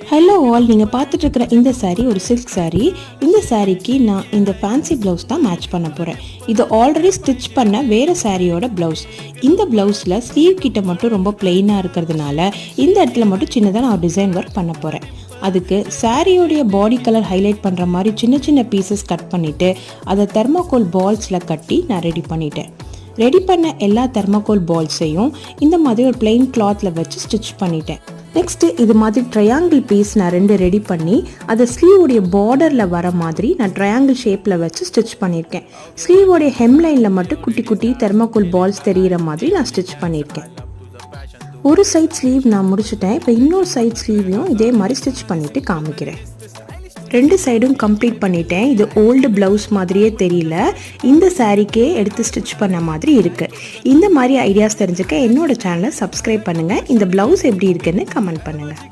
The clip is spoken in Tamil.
ஹலோ ஆல், நீங்கள் பார்த்துட்டு இருக்கிற இந்த saree ஒரு சில்க் saree. இந்த சாரீக்கு நான் இந்த ஃபேன்சி ப்ளவுஸ் தான் மேட்ச் பண்ண போகிறேன். இது ஆல்ரெடி ஸ்டிச் பண்ண வேறு சாரியோட ப்ளவுஸ். இந்த ப்ளவுஸில் ஸ்லீவ் கிட்ட மட்டும் ரொம்ப பிளெயினாக இருக்கிறதுனால இந்த இடத்துல மட்டும் சின்னதாக நான் டிசைன் ஒர்க் பண்ண போகிறேன். அதுக்கு சாரியோடைய பாடி கலர் ஹைலைட் பண்ணுற மாதிரி சின்ன சின்ன பீசஸ் கட் பண்ணிவிட்டு அதை தெர்மாக்கோல் பால்ஸில் கட்டி நான் ரெடி பண்ணிட்டேன். ரெடி பண்ண எல்லா தெர்மாக்கோல் பால்ஸையும் இந்த மாதிரி ஒரு பிளெயின் கிளாத்தில் வச்சு ஸ்டிச் பண்ணிட்டேன். நெக்ஸ்ட்டு இது மாதிரி ட்ரையாங்கிள் பீஸ் நான் 2 ரெடி பண்ணி அதை ஸ்லீவோடைய பார்டரில் வர மாதிரி நான் ட்ரையாங்கிள் ஷேப்பில் வச்சு ஸ்டிச் பண்ணியிருக்கேன். ஸ்லீவோடைய ஹெம்லைனில் மட்டும் குட்டி குட்டி தெர்மாக்கோல் பால்ஸ் தெரிகிற மாதிரி நான் ஸ்டிச் பண்ணியிருக்கேன். ஒரு சைட் ஸ்லீவ் நான் முடிச்சுட்டேன். இப்போ இன்னொரு சைட் ஸ்லீவையும் இதே மாதிரி ஸ்டிச் பண்ணிவிட்டு காமிக்கிறேன். 2 சைடும் கம்ப்ளீட் பண்ணிட்டேன். இது ஓல்டு ப்ளவுஸ் மாதிரியே தெரியல, இந்த சாரீக்கே எடுத்து ஸ்டிச் பண்ண மாதிரி இருக்குது. இந்த மாதிரி ஐடியாஸ் தெரிஞ்சுக்க என்னோட சேனலை சப்ஸ்கிரைப் பண்ணுங்கள். இந்த ப்ளவுஸ் எப்படி இருக்குன்னு கமெண்ட் பண்ணுங்கள்.